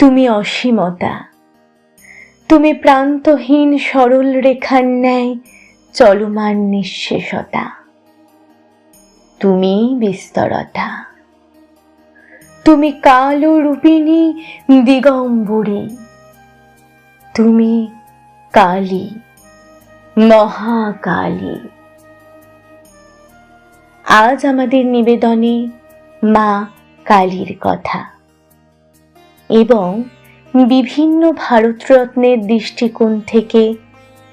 তুমি অসীমতা, তুমি প্রান্তহীন সরল রেখার ন্যায় চলমান নিঃশেষতা, তুমি বিস্তরতা, তুমি কালো রূপিণী দিগম্বরী, তুমি কালী, মহাকালী। আজ আমাদের নিবেদনে মা কালীর কথা এবং বিভিন্ন ভারতরত্নের দৃষ্টিকোণ থেকে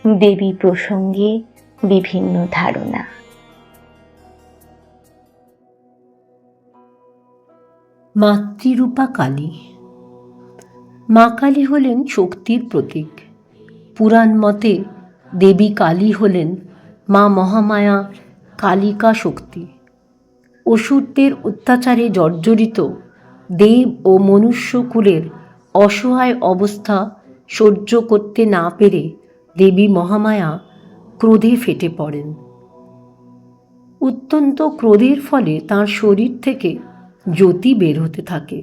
দেবী প্রসঙ্গে বিভিন্ন ধারণা। মাতৃরূপা কালী। মা কালী হলেন শক্তির প্রতীক। পুরাণ মতে দেবী কালী হলেন মা মহামায়া, কালিকা শক্তি। অসুরদের অত্যাচারে জর্জরিত দেব ও মনুষ্যকুলের অসহায় অবস্থা সহ্য করতে না পেরে দেবী মহামায়া ক্রোধে ফেটে পড়েন। অত্যন্ত ক্রোধের ফলে তাঁর শরীর থেকে জ্যোতি বের হতে থাকে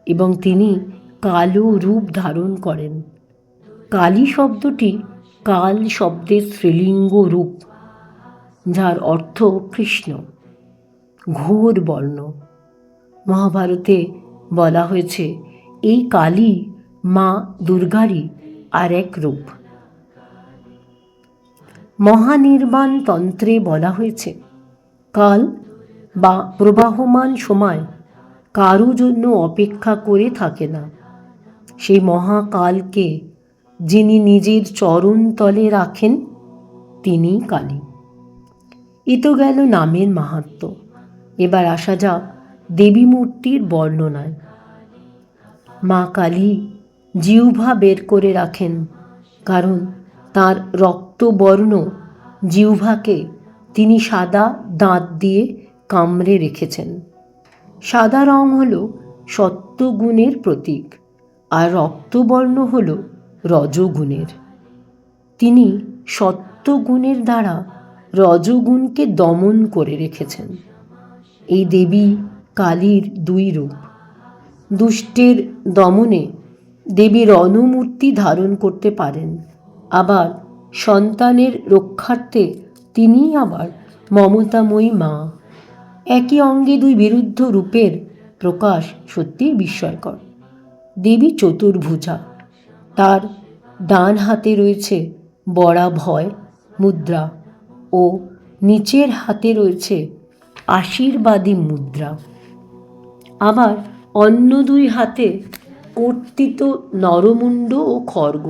এবং তিনি কালো রূপ ধারণ করেন। কালী শব্দটি কাল শব্দের স্ত্রীলিঙ্গ রূপ, যার অর্থ কৃষ্ণ, ঘোর বর্ণ। মহাভারতে বলা হয়েছে এই কালী মা দুর্গারই আর এক রূপ। মহানির্বাণ তন্ত্রে বলা হয়েছে কাল বা প্রবাহমান সময় কারো জন্য অপেক্ষা করে থাকে না। সেই মহাকালকে যিনি নিজের চরণ তলে রাখেন তিনি কালী। এ তো গেল নামের মাহাত্ম্য। এবার আসা যাক দেবী মূর্তির বর্ণনায়। মা কালী জিহ্বা বের করে রাখেন, কারণ তাঁর রক্তবর্ণ জিহ্বাকে তিনি সাদা দাঁত দিয়ে কামড়ে রেখেছেন। সাদা রং হল সত্ত্বগুণের প্রতীক, আর রক্তবর্ণ হল রজগুণের। তিনি সত্ত্বগুণের দ্বারা রজগুণকে দমন করে রেখেছেন। এই দেবী কালীর দুই রূপ। দুষ্টের দমনে দেবী রণমূর্তি ধারণ করতে পারেন, আবার সন্তানের রক্ষার্থে তিনি আবার মমতাময়ী মা। একই অঙ্গে দুই বিরুদ্ধ রূপের প্রকাশ সত্যিই বিস্ময়কর। দেবী চতুর্ভুজা। তার ডান হাতে রয়েছে বরাভয় মুদ্রা ও নিচের হাতে রয়েছে আশীর্বাদী মুদ্রা। আবার অন্য দুই হাতে কর্তিত নরমুণ্ড ও খড়গ।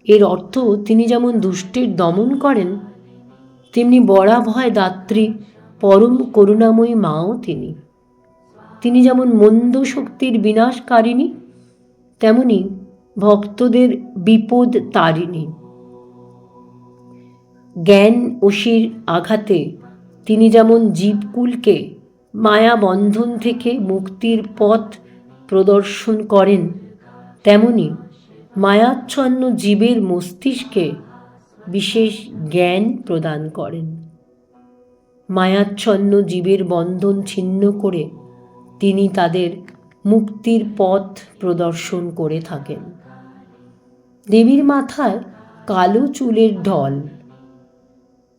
এর অর্থ তিনি যেমন দুষ্টের দমন করেন, তেমনি বরাভয় দাত্রী পরম করুণাময়ী মাও তিনি। তিনি যেমন মন্দ শক্তির বিনাশকারিণী, তেমনি ভক্তদের বিপদ তারিণী। জ্ঞান অসির আঘাতে তিনি যেমন জীবকুলকে মায়া বন্ধন থেকে মুক্তির পথ প্রদর্শন করেন, তেমনি মায়াচ্ছন্ন জীবের মস্তিষ্কে বিশেষ জ্ঞান প্রদান করেন। মায়াচ্ছন্ন জীবের বন্ধন ছিন্ন করে তিনি তাদের মুক্তির পথ প্রদর্শন করে থাকেন। দেবীর মাথায় কালো চুলের ঢল,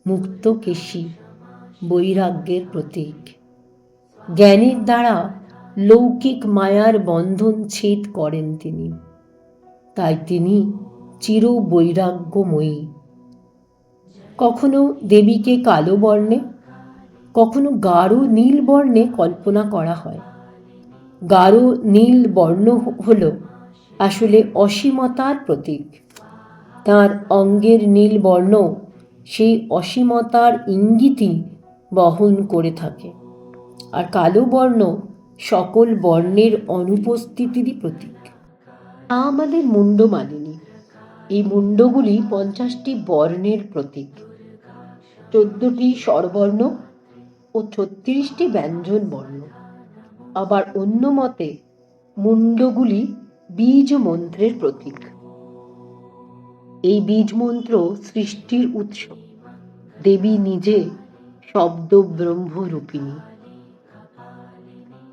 মুক্তকেশী, বৈরাগ্যের প্রতীক। জ্ঞানের দ্বারা লৌকিক মায়ার বন্ধন ছেদ করেন তিনি, তাই তিনি চির বৈরাগ্যময়ী। কখনো দেবীকে কালো বর্ণে, কখনো গাঢ় নীল বর্ণে কল্পনা করা হয়। গাঢ় নীল বর্ণ হল আসলে অসীমতার প্রতীক। তাঁর অঙ্গের নীল বর্ণ সেই অসীমতার ইঙ্গিতই বহন করে থাকে, আর কালো বর্ণ সকল বর্ণের অনুপস্থিতিরই প্রতীক। আমাদের মুন্ডমালিনী। এই মুন্ডগুলি 50টি বর্ণের প্রতীক, 14টি স্বরবর্ণ ও 36টি ব্যঞ্জন বর্ণ। আবার অন্য মতে মুন্ডগুলি বীজ মন্ত্রের প্রতীক। এই বীজ মন্ত্র সৃষ্টির উৎস। দেবী নিজে শব্দ ব্রহ্মরূপিণী।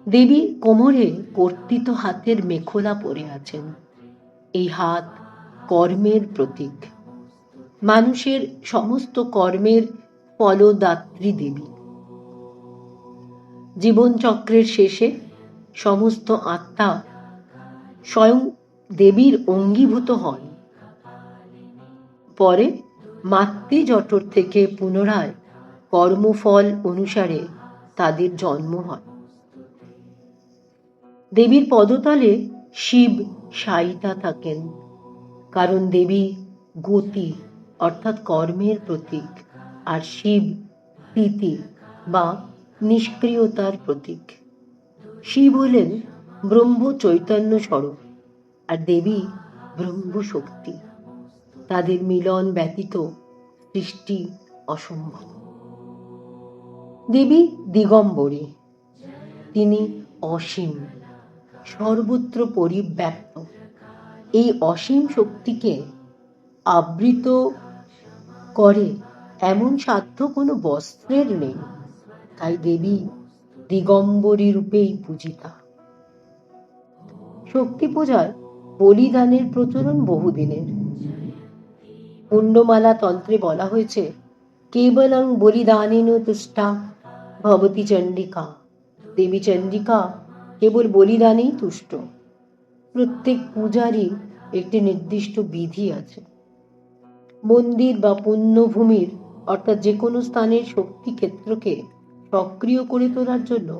দেবী কোমরে কর্তিত হাতের মেখলা পরে আছেন। এই হাত কর্মের প্রতীক, মানুষের সমস্ত কর্মের ফলদাত্রী দেবী। জীবনচক্রের শেষে সমস্ত আত্মা স্বয়ং দেবীর অঙ্গীভূত হন। পরে মাতৃজঠর থেকে পুনরায় কর্মফল অনুসারে তাদের জন্ম হয়। দেবীর পদতলে শিব শায়িতা থাকেন, কারণ দেবী গতি অর্থাৎ কর্মের প্রতীক, আর শিব স্থিতি বা নিষ্ক্রিয়তার প্রতীক। শিব হলেন ব্রহ্ম চৈতন্য স্বরূপ, আর দেবী ব্রহ্ম শক্তি। তাদের মিলন ব্যতীত সৃষ্টি অসম্ভব। দেবী দিগম্বরী, তিনি অসীম, সর্বত্র পরিব্যাপ্ত। এই অসীম শক্তিকে আবৃত করে এমন সাধ্য কোনো বস্ত্রের নেই, তাই দেবী দিগম্বরী রূপেই পূজিতা। শক্তি পূজার বলিদানের প্রচলন বহুদিনের। মুন্ডমালা তন্ত্রে বলা হয়েছে, কেবলং বলিদানেন তুষ্টা ভবতি চণ্ডিকা। দেবী চণ্ডিকা কেবল বলিদানেই তুষ্ট। প্রত্যেক পূজারই একটি নির্দিষ্ট বিধি আছে। মন্দির বা পুণ্যভূমির অর্থাৎ যে কোনো স্থানের শক্তি ক্ষেত্রকে সক্রিয় করে তোলার জন্য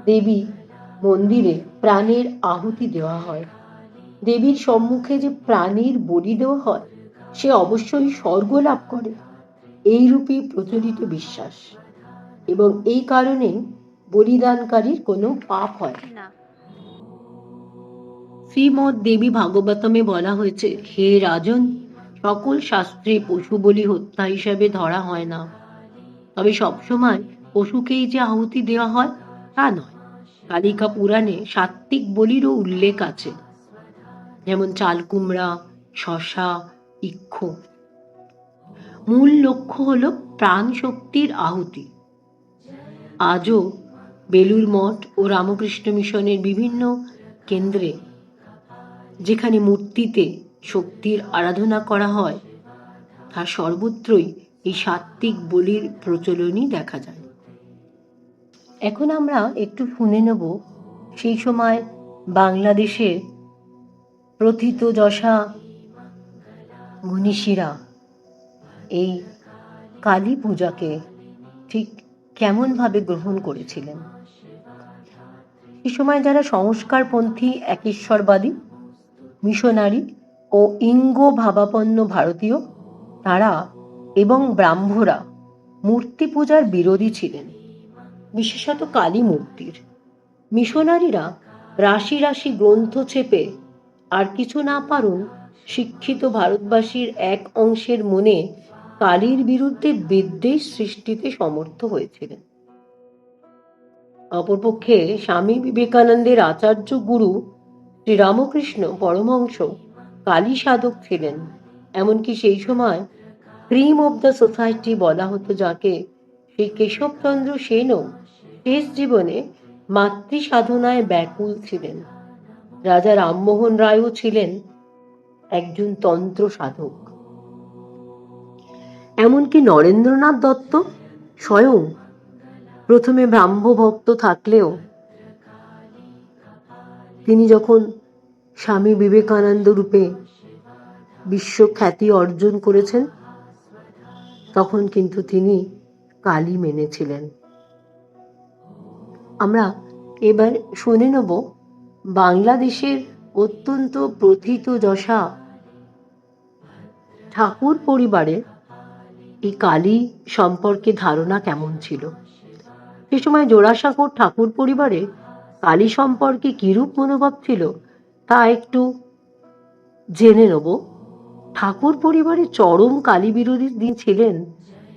দেবী মন্দিরে প্রাণের আহুতি দেওয়া হয়। দেবীর সম্মুখে যে প্রাণীর বলি দেওয়া হয় সে অবশ্যই স্বর্গ লাভ করে, এই রূপে প্রচলিত বিশ্বাস, এবং এই কারণে বলিদানকারীর কোনো পাপ হয় না। শ্রীমদ্ দেবী ভাগবতমে বলা হয়েছে, হে রাজন, সকল শাস্ত্রে পশু বলি হত্যা হিসাবে ধরা হয় না, তবে সবসময় পশুকেই যে আহুতি দেওয়া হয় তা নয়। কালিকা পুরাণে সাত্ত্বিক বলিরও উল্লেখ আছে, যেমন চালকুমড়া, শশা, ইক্ষ। মূল লক্ষ্য হল প্রাণ শক্তির আহুতি। আজও বেলুর মঠ ও রামকৃষ্ণ মিশনের বিভিন্ন কেন্দ্রে যেখানে মূর্তিতে শক্তির আরাধনা করা হয়, তার সর্বত্রই এই সাত্ত্বিক বলির প্রচলনই দেখা যায়। এখন আমরা একটু শুনে নেব সেই সময় বাংলাদেশের প্রথিতযশা মনীষীরা এই কালী পূজাকে ঠিক কেমনভাবে গ্রহণ করেছিলেন। সে সময় যারা সংস্কারপন্থী একেশ্বরবাদী মিশনারি ও ইঙ্গ ভাবাপন্ন ভারতীয় তারা এবং ব্রাহ্মরা মূর্তি পূজার বিরোধী ছিলেন, বিশেষত কালী মূর্তির। মিশনারিরা রাশি রাশি গ্রন্থ ছেপে আর কিছু না পারুন শিক্ষিত ভারতবাসীর এক অংশের মনে কালীর বিরুদ্ধে বিদ্বেষ সৃষ্টিতে সমর্থ হয়েছিলেন। অপরপক্ষে স্বামী বিবেকানন্দের আচার্য গুরু শ্রীরামকৃষ্ণ পরমহংস কালী সাধক ছিলেন। এমনকি সেই সময় ক্রিম অব দ্য সোসাইটি বলা হতো যাকে, সেই কেশবচন্দ্র সেনও শেষ জীবনে মাতৃ সাধনায় ব্যাকুল ছিলেন। রাজা রামমোহন রায়ও ছিলেন একজন তন্ত্র সাধক। এমনকি নরেন্দ্রনাথ দত্ত স্বয়ং প্রথমে ব্রাহ্ম ভক্ত থাকলেও তিনি যখন স্বামী বিবেকানন্দ রূপে বিশ্বখ্যাতি অর্জন করেছেন তখন কিন্তু তিনি কালী মেনেছিলেন। আমরা এবার শুনে নেব বাংলাদেশের অত্যন্ত প্রথিতযশা ঠাকুর পরিবারের এই কালী সম্পর্কে ধারণা কেমন ছিল। সে সময় জোড়াসাঁকোর ঠাকুর পরিবারে কালী সম্পর্কে কিরূপ মনোভাব ছিল তা একটু জেনে নেব। ঠাকুর পরিবারে চরম কালী বিরোধী যিনি ছিলেন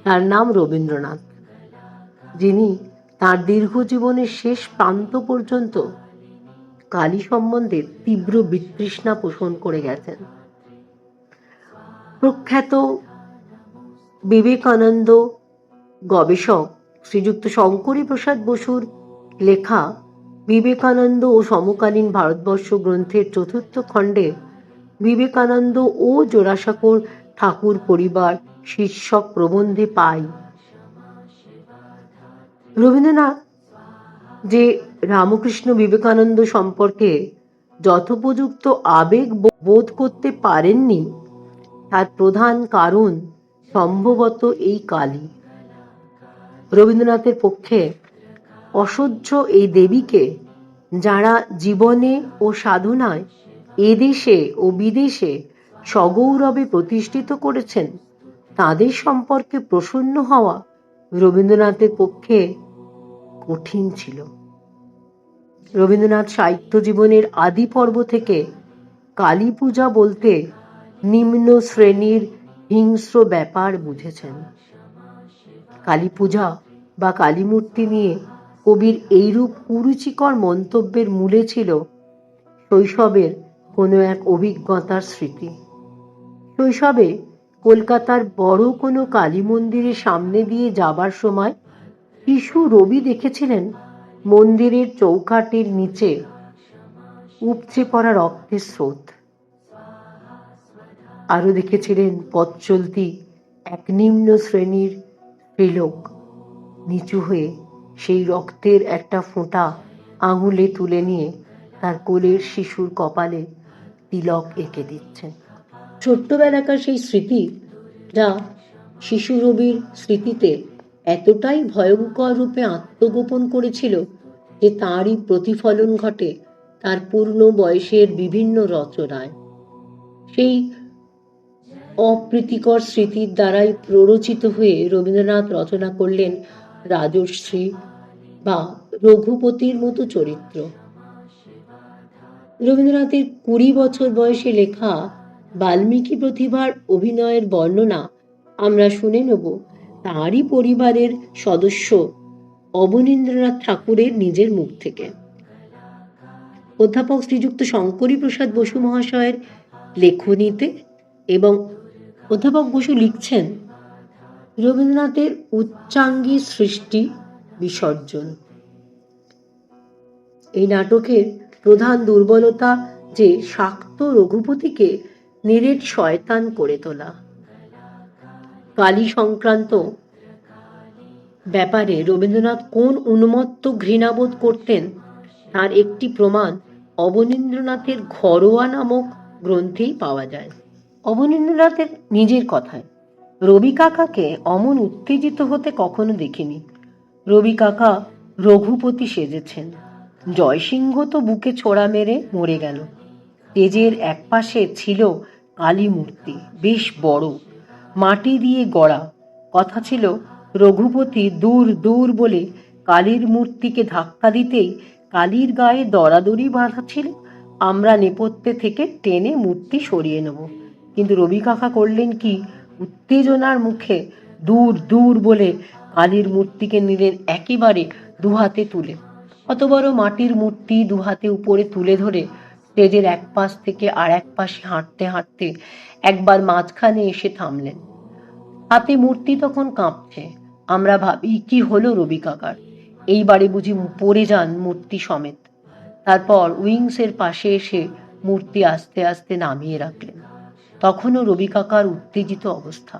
তার নাম রবীন্দ্রনাথ, যিনি তার দীর্ঘ জীবনের শেষ প্রান্ত পর্যন্ত কালী সম্বন্ধে তীব্র বিতৃষ্ণা পোষণ করে গেছেন। প্রখ্যাত বিবেকানন্দ গবেষক শ্রীযুক্ত শঙ্করী প্রসাদ বসুর লেখা বিবেকানন্দ ও সমকালীন ভারতবর্ষ গ্রন্থের 4th খণ্ডে বিবেকানন্দ ও জোড়াসাঁকোর ঠাকুর পরিবার শীর্ষক প্রবন্ধে পাই। রবীন্দ্রনাথ যে রামকৃষ্ণ বিবেকানন্দ সম্পর্কে যথোপযুক্ত আবেগ বোধ করতে পারেননি, তার প্রধান কারণ সম্ভবত এই কালী। রবীন্দ্রনাথের পক্ষে অসহ্য এই দেবীকে যারা জীবনে ও সাধনায় এদেশে ও বিদেশে সগৌরবে প্রতিষ্ঠিত করেছেন, তাদের সম্পর্কে প্রসন্ন হওয়া রবীন্দ্রনাথের পক্ষে কঠিন ছিল। রবীন্দ্রনাথ সাহিত্য জীবনের আদি পর্ব থেকে কালী পূজা বলতে নিম্ন শ্রেণীর হিংস্র ব্যাপার বুঝেছেন। কালী পূজা বা কালী মূর্তি নিয়ে কবির এইরূপ কুরুচিকর মন্তব্যের মূলে ছিল শৈশবের কোনো এক অভিজ্ঞতার স্মৃতি। শৈশবে কলকাতার বড় কোনো কালী মন্দিরের সামনে দিয়ে যাবার সময় শিশু রবি দেখেছিলেন মন্দিরের চৌকাঠের নিচে উপচে পড়া রক্তের স্রোত। আরো দেখেছিলেন পথ চলতি এক নিম্ন শ্রেণীর স্ত্রীলোক নিচু হয়ে সেই রক্তের একটা ফোঁটা আঙুলে তুলে নিয়ে তার কোলের শিশুর কপালে তিলক এঁকে দিচ্ছেন। ছোট্টবেলাকার সেই স্মৃতি, যা শিশু রবির স্মৃতিতে এতটাই ভয়ঙ্কর রূপে আত্মগোপন করেছিল যে তারই প্রতিফলন ঘটে তার পূর্ণ বয়সের বিভিন্ন রচনায়। সেই অপ্রীতিকর স্মৃতির দ্বারাই প্ররোচিত হয়ে রবীন্দ্রনাথ রচনা করলেন রাজশ্রী বা রঘুপতির মতো চরিত্র। রবীন্দ্রনাথের 20 বছর বয়সে লেখা বাল্মীকি প্রতিভার অভিনয়ের বর্ণনা আমরা শুনে নেব তাঁরই পরিবারের সদস্য অবনীন্দ্রনাথ ঠাকুরের নিজের মুখ থেকে। অধ্যাপক শ্রীযুক্ত শঙ্করী প্রসাদ বসু মহাশয়ের লেখনীতে, এবং অধ্যাপক বসু লিখছেন, রবীন্দ্রনাথের উচ্চাঙ্গী সৃষ্টি বিসর্জন। এই নাটকের প্রধান দুর্বলতা যে শাক্ত রঘুপতিকে নিরেট শয়তান করে তোলা। কালী সংক্রান্ত ব্যাপারে রবীন্দ্রনাথ কোন উন্মত্ত ঘৃণাবোধ করতেন তার একটি প্রমাণ অবনীন্দ্রনাথের ঘরোয়া নামক গ্রন্থেই পাওয়া যায়। অবনীন্দ্রনাথের নিজের কথায়, রবি কাকাকে অমন উত্তেজিত হতে কখনো দেখিনি। রবি কাকা রঘুপতি সেজেছেন, জয়সিংহ তো বুকে ছোড়া মেরে মরে গেল। তেজের এক পাশে ছিল কালী মূর্তি, বেশ বড়, মাটি দিয়ে গড়া। কথা ছিল রঘুপতি দূর দূর বলে কালীর মূর্তিকে ধাক্কা দিতেই কালীর গায়ে দড়াদড়ি বাঁধা ছিল, আমরা নেপথ্যে থেকে টেনে মূর্তি সরিয়ে নেব। কিন্তু রবি কাকা করলেন কি, উত্তেজনার মুখে দূর দূর বলে কালীর মূর্তিকে নিলেন একেবারে দুহাতে তুলে। অত বড় মাটির মূর্তি দুহাতে উপরে তুলে ধরে স্টেজের এক পাশ থেকে আর এক পাশে হাঁটতে হাঁটতে একবার মাঝখানে এসে থামলেন। হাতে মূর্তি তখন কাঁপছে। আমরা ভাবি, কি হলো রবি কাকার? এইবারে বুঝি পড়ে যান মূর্তি সমেত। তারপর উইংসের পাশে এসে মূর্তি আস্তে আস্তে নামিয়ে রাখলেন। তখনও রবি কাকার উত্তেজিত অবস্থা।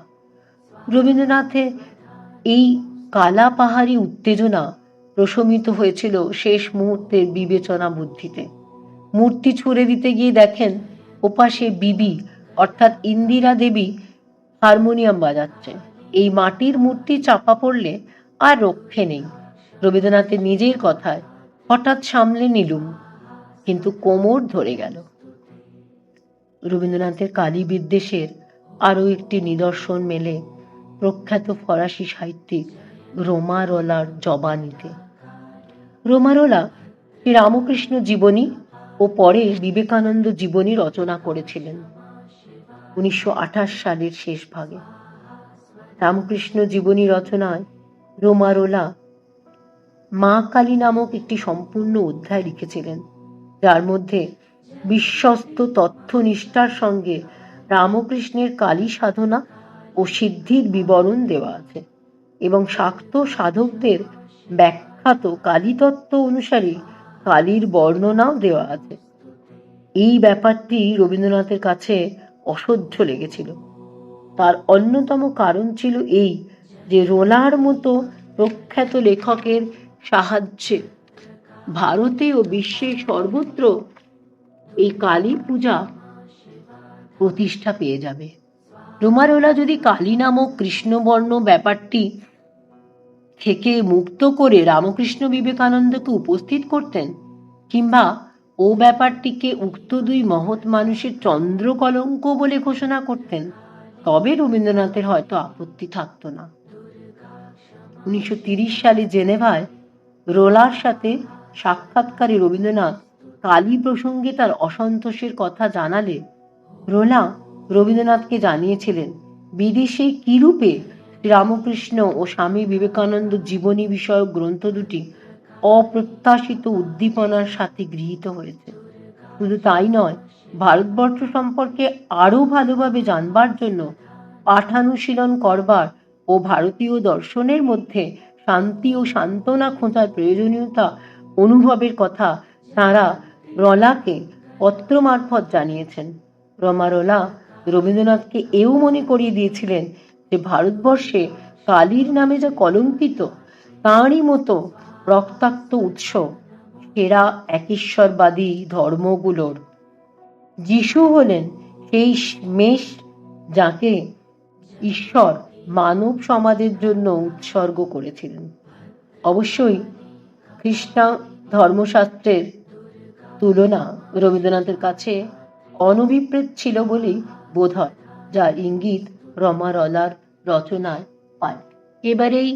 রবীন্দ্রনাথের এই কালা পাহাড়ি উত্তেজনা প্রশমিত হয়েছিল শেষ মুহূর্তের বিবেচনা বুদ্ধিতে। মূর্তি ছুঁড়ে দিতে গিয়ে দেখেন ওপাশে বিবি অর্থাৎ ইন্দিরা দেবী হারমোনিয়াম বাজাচ্ছে। এই মাটির মূর্তি চাপা পড়লে আর রক্ষে নেই। রবীন্দ্রনাথের নিজের কথায়, হঠাৎ সামলে নিলুম, কিন্তু কোমর ধরে গেল। রবীন্দ্রনাথের কালী বিদ্বেষের আরও একটি নিদর্শন মেলে প্রখ্যাত ফরাসি সাহিত্যিক রোমারোলার জবানিতে। রোমারোলা শ্রীরামকৃষ্ণ জীবনী ও পরে বিবেকানন্দ জীবনী রচনা করেছিলেন 1928 সালের শেষ ভাগে। রামকৃষ্ণ জীবনী রচনায় রোমারোলা মা কালী নামক একটি সম্পূর্ণ অধ্যায় লিখেছিলেন, যার মধ্যে বিশ্বস্ত তথ্যনিষ্ঠার সঙ্গে রামকৃষ্ণের কালী সাধনা ও সিদ্ধির বিবরণ দেওয়া আছে এবং শাক্ত সাধকদের ব্যাখ্যাত কালীতত্ত্ব অনুসারে কালীর বর্ণনাও দেওয়া আছে। এই ব্যাপারটি রবীন্দ্রনাথের কাছে অসহ্য লেগেছিল। তার অন্যতম কারণ ছিল এই যে রোলার মতো প্রখ্যাত লেখকের সাহায্যে ভারতে ও বিশ্বের সর্বত্র এই কালী পূজা প্রতিষ্ঠা পেয়ে যাবে। রোমারোলা যদি কালী নামক কৃষ্ণবর্ণ ব্যাপারটি থেকে মুক্ত করে রামকৃষ্ণ বিবেকানন্দকে উপস্থিত করতেন, কিংবা ও ব্যাপারটিকে উক্ত দুই মহৎ মানুষের চন্দ্র কলঙ্ক বলে ঘোষণা করতেন, তবে রবীন্দ্রনাথের হয়তো আপত্তি থাকত না। 1930 সালে জেনেভায় রোলার সাথে সাক্ষাৎকারে রবীন্দ্রনাথ কালী প্রসঙ্গে তার অসন্তোষের কথা জানালে রোলা রবীন্দ্রনাথকে জানিয়েছিলেন বিদেশে কিরূপে রামকৃষ্ণ ও স্বামী বিবেকানন্দ জীবনী বিষয়ক গ্রন্থ দুটি অপ্রত্যাশিত উদ্দীপনার সাথে গৃহীত হয়েছে। শুধু তাই নয়, ভারতবর্ষ সম্পর্কে আরও ভালোভাবে জানবার জন্য পাঠানুশীলন করবার ও ভারতীয় দর্শনের মধ্যে শান্তি ও সান্ত্বনা খোঁজার প্রয়োজনীয়তা অনুভবের কথা তাঁরা রলাকে পত্র মারফত জানিয়েছেন। রমারোলা রবীন্দ্রনাথকে এও মনে করিয়ে দিয়েছিলেন যে ভারতবর্ষে কালীর নামে যা কলঙ্কিত, তাঁরই মতো রক্তাক্ত উৎস সেরা একেশ্বরবাদী ধর্মগুলোর। যিশু হলেন সেই মেষ যাকে ঈশ্বর মানব সমাজের জন্য উৎসর্গ করেছিলেন। অবশ্যই খ্রিস্টান ধর্মশাস্ত্রের তুলনা রবীন্দ্রনাথের কাছে অনভিপ্রেত ছিল বলেই বোধ হয়, যার ইঙ্গিত রমারলার রচনায় পায়। এবারেই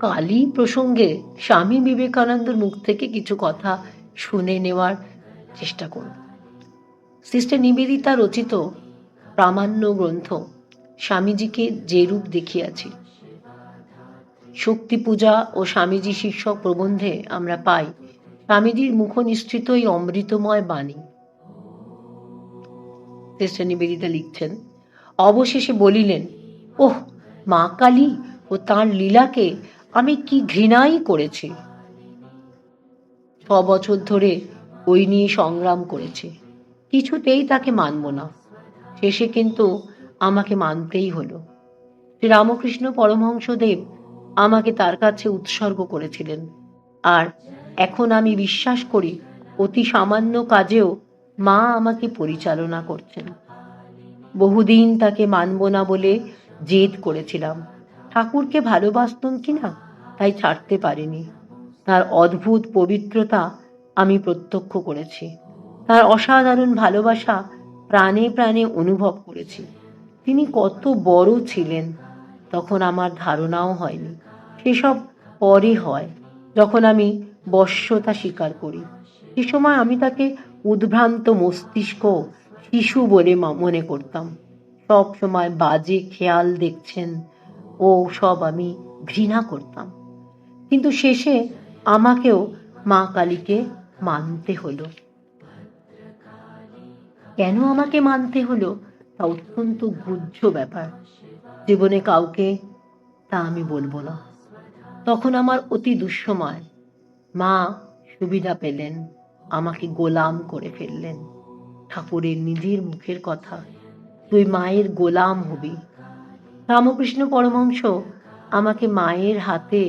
কালী প্রসঙ্গে স্বামী বিবেকানন্দের মুখ থেকে কিছু কথা শুনে নেওয়ার চেষ্টা করব। সিস্টার নিবেদিতা রচিত প্রামাণ্য গ্রন্থ স্বামীজিকে যে রূপ দেখিয়াছি শক্তি পূজা ও স্বামীজি শীর্ষক প্রবন্ধে আমরা পাই স্বামীজির মুখ নিঃসৃত এই অমৃতময় বাণী। সিস্টার নিবেদিতা লিখছেন, অবশেষে বলিলেন, ওহ, মা কালী ও তাঁর লীলাকে আমি কি ঘৃণাই করেছি। 6 বছর ধরে ওই নিয়ে সংগ্রাম করেছি, কিছুতেই তাকে মানব না। শেষে কিন্তু আমাকে মানতেই হলো। শ্রী রামকৃষ্ণ পরমহংসদেব আমাকে তার কাছে উৎসর্গ করেছিলেন, আর এখন আমি বিশ্বাস করি অতি সামান্য কাজেও মা আমাকে পরিচালনা করছেন। বহুদিন তাকে মানব না বলে জেদ করেছিলাম। ঠাকুরকে ভালোবাসতুম কিনা তাই ছাড়তে পারিনি। তার অদ্ভুত পবিত্রতা আমি প্রত্যক্ষ করেছি, তার অসাধারণ ভালোবাসা প্রাণে প্রাণে অনুভব করেছি। তিনি কত বড় ছিলেন তখন আমার ধারণাও হয়নি, সেসব পরে হয় যখন আমি বশ্যতা স্বীকার করি। সে সময় আমি তাকে উদ্ভ্রান্ত মস্তিষ্ক শিশু বলে মনে করতাম। সব সময় বাজে খেয়াল দেখছেন ও সব আমি ঘৃণা করতাম। কিন্তু শেষে আমাকেও মা কালীকে মানতে হলো। কেন আমাকে মানতে হলো তা অত্যন্ত গুহ্য ব্যাপার। জীবনে কাউকে তা আমি বলবো না। তখন আমার অতি দুঃসময়। মা সুবিধা পেলেন, আমাকে গোলাম করে ফেললেন। ঠাকুরের নিজের মুখের কথা, তুই মায়ের গোলাম হবি। রামকৃষ্ণ পরমহংস আমাকে মায়ের হাতে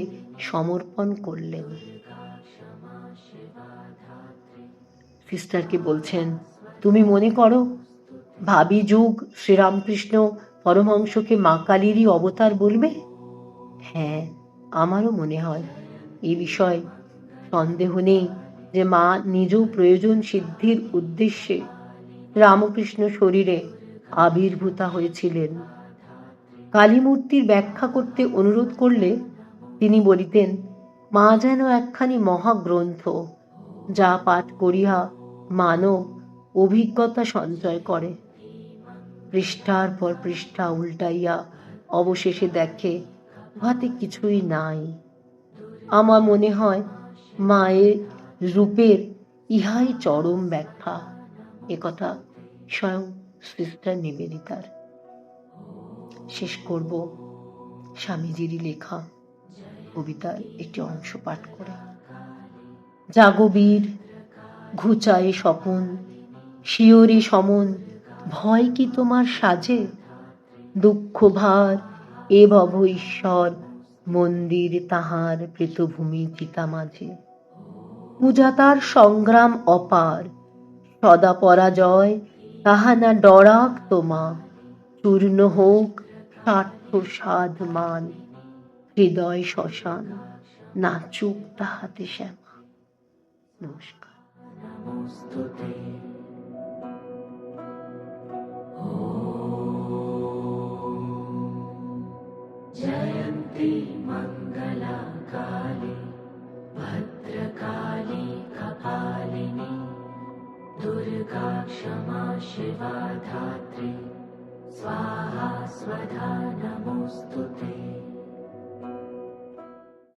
সমর্পণ করলেন। সিস্টারকে বলছেন, তুমি মনে করো ভাবি যুগ শ্রীরামকৃষ্ণ পরমহংসকে মা কালীরই অবতার বলবে? হ্যাঁ, আমারও মনে হয়। এই বিষয়ে সন্দেহ নেই যে মা নিজ প্রয়োজন সিদ্ধির উদ্দেশ্যে রামকৃষ্ণ শরীরে আবির্ভূতা হয়েছিলেন। কালীমূর্তির ব্যাখ্যা করতে অনুরোধ করলে তিনি বলিতেন, মা যেন একখানি মহাগ্রন্থ, যা পাঠ করিয়া মানব অভিজ্ঞতা সঞ্চয় করে। পৃষ্ঠার পর পৃষ্ঠা উল্টাইয়া অবশেষে দেখে উহাতে কিছুই নাই। আমার মনে হয় মায়ের রূপের ইহাই চরম ব্যাখ্যা। একথা স্বয়ং সিস্টার নিবেদিতার। শেষ করব স্বামীজিরই লেখা কবিতার একটি অংশ পাঠ করে। জাগো বীর, ঘুচায়ে স্বপন, শিয়রি সমন ভয় কি তোমার সাজে? দুঃখ ভার এ ভব ঈশ্বর মন্দির তাহার প্রেতভূমি চিতা মাঝে। পূজা তার সংগ্রাম অপার, সদা পরাজয় তাহা না ডরাক তোমা। চূর্ণ হোক স্বার্থ সাধ মান, হৃদয় শ্মশান নাচুক তাহাতে শ্যামা। নমস্কার। जयन्ती मङ्गला काली भद्रकाली कपालिनी दुर्गा क्षमा शिवा धात्री स्वाहा स्वधा नमोऽस्तु ते।